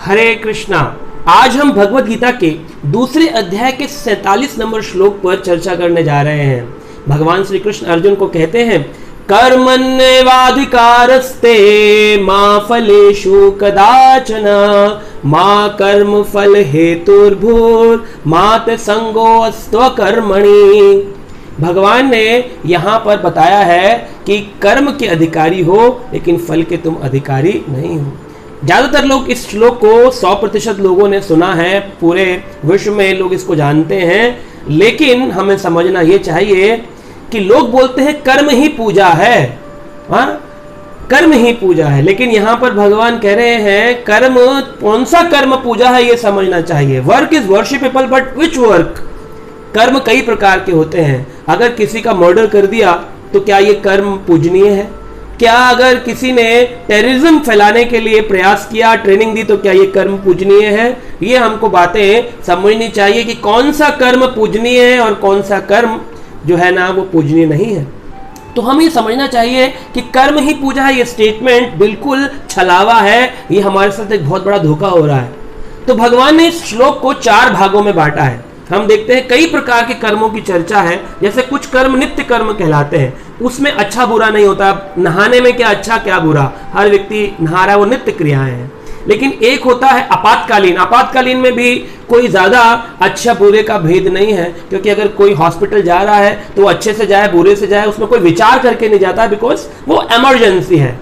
हरे कृष्णा। आज हम भगवत गीता के दूसरे अध्याय के 47 नंबर श्लोक पर चर्चा करने जा रहे हैं। भगवान श्री कृष्ण अर्जुन को कहते हैं, कर्मण्येवाधिकारस्ते मा फलेषु कदाचन मा कर्म फल हेतुर्भूर् मा ते संगोऽस्त्व कर्मणि। भगवान ने यहाँ पर बताया है कि कर्म के अधिकारी हो लेकिन फल के तुम अधिकारी नहीं हो। ज्यादातर लोग इस श्लोक को 100% लोगों ने सुना है, पूरे विश्व में लोग इसको जानते हैं, लेकिन हमें समझना ये चाहिए कि लोग बोलते हैं कर्म ही पूजा है, हाँ कर्म ही पूजा है, लेकिन यहाँ पर भगवान कह रहे हैं कर्म कौन सा कर्म पूजा है ये समझना चाहिए। Work is worshipable but which work. कर्म कई प्रकार के होते हैं। अगर किसी का मर्डर कर दिया तो क्या ये कर्म पूजनीय है? क्या अगर किसी ने टेररिज्म फैलाने के लिए प्रयास किया, ट्रेनिंग दी, तो क्या ये कर्म पूजनीय है? ये हमको बातें समझनी चाहिए कि कौन सा कर्म पूजनीय है और कौन सा कर्म जो है ना वो पूजनीय नहीं है। तो हमें ये समझना चाहिए कि कर्म ही पूजा है, ये स्टेटमेंट बिल्कुल छलावा है, ये हमारे साथ एक बहुत बड़ा धोखा हो रहा है। तो भगवान ने इस श्लोक को 4 भागों में बांटा है। हम देखते हैं कई प्रकार के कर्मों की चर्चा है। जैसे कुछ कर्म नित्य कर्म कहलाते हैं, उसमें अच्छा बुरा नहीं होता। नहाने में क्या अच्छा क्या बुरा, हर व्यक्ति नहा रहा है, वो नित्य क्रियाएं हैं। लेकिन एक होता है आपातकालीन। आपातकालीन में भी कोई ज्यादा अच्छा बुरे का भेद नहीं है, क्योंकि अगर कोई हॉस्पिटल जा रहा है तो वो अच्छे से जाए बुरे से जाए, उसमें कोई विचार करके नहीं जाता, बिकॉज वो इमरजेंसी है।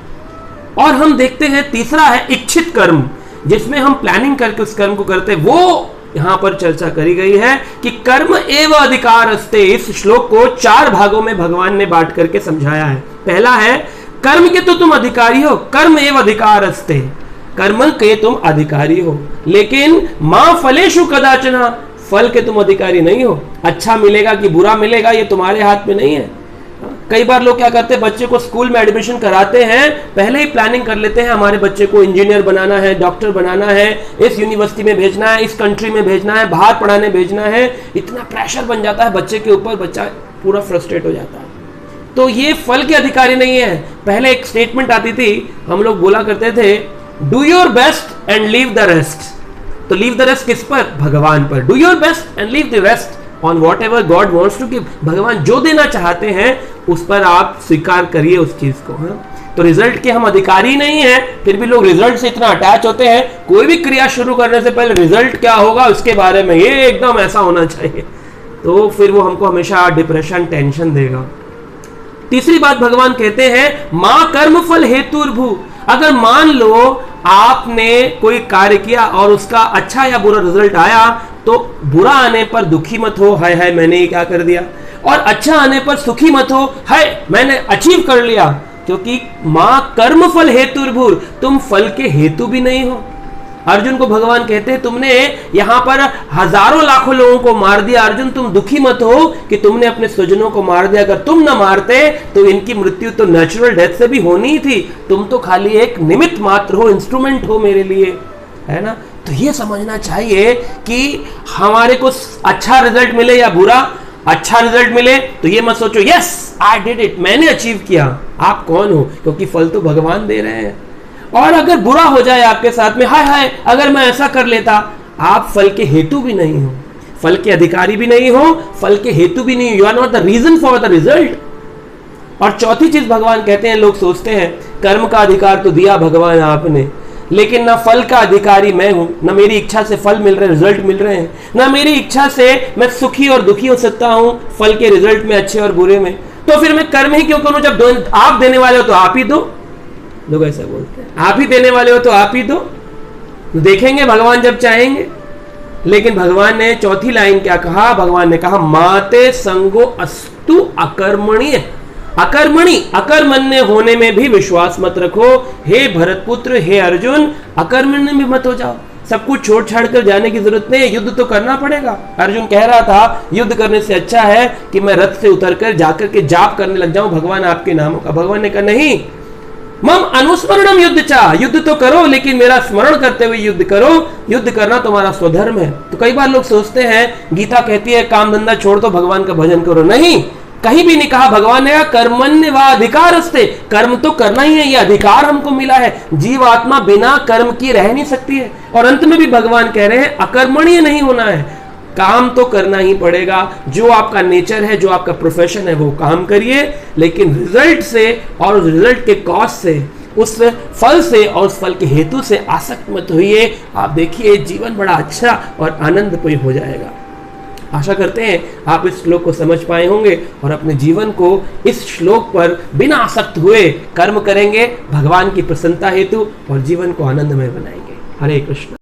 और हम देखते हैं तीसरा है इच्छित कर्म, जिसमें हम प्लानिंग करके उस कर्म को करते हैं। वो यहां पर चर्चा करी गई है कि कर्म एव अधिकारस्ते। इस श्लोक को 4 भागों में भगवान ने बांट करके समझाया है। पहला है कर्म के तो तुम अधिकारी हो, कर्म एव अधिकारस्ते, कर्म के तुम अधिकारी हो, लेकिन मां फलेषु कदाचन, फल के तुम अधिकारी नहीं हो। अच्छा मिलेगा कि बुरा मिलेगा ये तुम्हारे हाथ में नहीं है। कई बार लोग क्या करते हैं, बच्चे को स्कूल में एडमिशन कराते हैं, पहले ही प्लानिंग कर लेते हैं हमारे बच्चे को इंजीनियर बनाना है, डॉक्टर बनाना है, इस यूनिवर्सिटी में भेजना है, इस कंट्री में भेजना है, बाहर पढ़ाने भेजना है। इतना प्रेशर बन जाता है बच्चे के ऊपर, बच्चा पूरा फ्रस्ट्रेट हो जाता है। तो ये फल के अधिकारी नहीं है। पहले एक स्टेटमेंट आती थी, हम लोग बोला करते थे, do your best and leave the rest. तो लीव द रेस्ट किस पर? भगवान पर। Do your best and leave the rest on whatever God wants to give. भगवान जो देना चाहते हैं उस पर आप स्वीकार करिए उस चीज को। तो रिजल्ट के हम अधिकारी नहीं है, फिर भी लोग रिजल्ट से इतना अटैच होते हैं। कोई भी क्रिया शुरू करने से पहले रिजल्ट क्या होगा उसके बारे में, ये एकदम ऐसा होना चाहिए, तो फिर वो हमको हमेशा डिप्रेशन टेंशन देगा। तीसरी बात भगवान कहते हैं, मां कर्म फल हेतुर्भू। अगर मान लो आपने कोई कार्य किया और उसका अच्छा या बुरा रिजल्ट आया, तो बुरा आने पर दुखी मत हो, हाय हाय मैंने ये क्या कर दिया, और अच्छा आने पर सुखी मत हो, हाय मैंने अचीव कर लिया, क्योंकि मां कर्म फल हेतुर्भूर, तुम फल के हेतु भी नहीं हो। अर्जुन को भगवान कहते हैं, तुमने यहां पर हजारों लाखों लोगों को मार दिया, अर्जुन तुम दुखी मत हो कि तुमने अपने स्वजनों को मार दिया। अगर तुम न मारते तो इनकी मृत्यु तो नेचुरल डेथ से भी होनी ही थी। तुम तो खाली एक निमित्त मात्र हो, इंस्ट्रूमेंट हो मेरे लिए, है ना। तो ये समझना चाहिए कि हमारे को अच्छा रिजल्ट मिले या बुरा, अच्छा रिजल्ट मिले तो ये मत सोचो यस आई डिड इट, मैंने अचीव किया। आप कौन हो? क्योंकि फल तो भगवान दे रहे हैं। और अगर बुरा हो जाए आपके साथ में, हाय हाय अगर मैं ऐसा कर लेता, आप फल के हेतु भी नहीं हो, फल के अधिकारी भी नहीं हो, फल के हेतु भी नहीं हो। You are not the reason for the result. और चौथी चीज भगवान कहते हैं, लोग सोचते हैं कर्म का अधिकार तो दिया भगवान आपने, लेकिन ना फल का अधिकारी मैं हूं, ना मेरी इच्छा से फल मिल रहे, रिजल्ट मिल रहे हैं, ना मेरी इच्छा से मैं सुखी और दुखी हो सकता हूं फल के रिजल्ट में, अच्छे और बुरे में। तो फिर मैं कर्म ही क्यों करूं? जब आप देने वाले हो तो आप ही दो। लोग ऐसा बोलते हैं, आप ही देने वाले हो तो आप ही दो, देखेंगे भगवान जब चाहेंगे। लेकिन भगवान ने चौथी लाइन क्या कहा? भगवान ने कहा, माते संगो अस्तु अकर्मणीय। अकर्मणी, अकर्मण्य होने में भी विश्वास मत रखो। हे भरतपुत्र, हे अर्जुन, अकर्मण्य में मत हो जाओ। सब कुछ छोड़ छाड़ कर जाने की जरूरत नहीं है, युद्ध तो करना पड़ेगा। अर्जुन कह रहा था युद्ध करने से अच्छा है कि मैं रथ से उतरकर जाकर के जाप करने लग जाऊं भगवान आपके नामों का। भगवान ने कहा नहीं, मम अनुस्मरणम युद्ध चा, युद्ध तो करो लेकिन मेरा स्मरण करते हुए युद्ध करो। युद्ध करना तुम्हारा स्वधर्म है। तो कई बार लोग सोचते हैं गीता कहती है काम धंधा छोड़ दो भगवान का भजन करो। नहीं, कहीं भी नहीं कहा, भगवान ने कहा कर्मण्य व अधिकारस्ते, कर्म तो करना ही है, ये अधिकार हमको मिला है। जीवात्मा बिना कर्म किए रह नहीं सकती है। और अंत में भी भगवान कह रहे हैं अकर्मण्य नहीं होना है, काम तो करना ही पड़ेगा। जो आपका नेचर है, जो आपका प्रोफेशन है, वो काम करिए, लेकिन रिजल्ट से और रिजल्ट के कॉस्ट से, उस फल से और उस फल के हेतु से आसक्त मत होइए। आप देखिए जीवन बड़ा अच्छा और आनंदमय हो जाएगा। आशा करते हैं आप इस श्लोक को समझ पाए होंगे और अपने जीवन को इस श्लोक पर बिना आसक्त हुए कर्म करेंगे भगवान की प्रसन्नता हेतु और जीवन को आनंदमय बनाएंगे। हरे कृष्ण।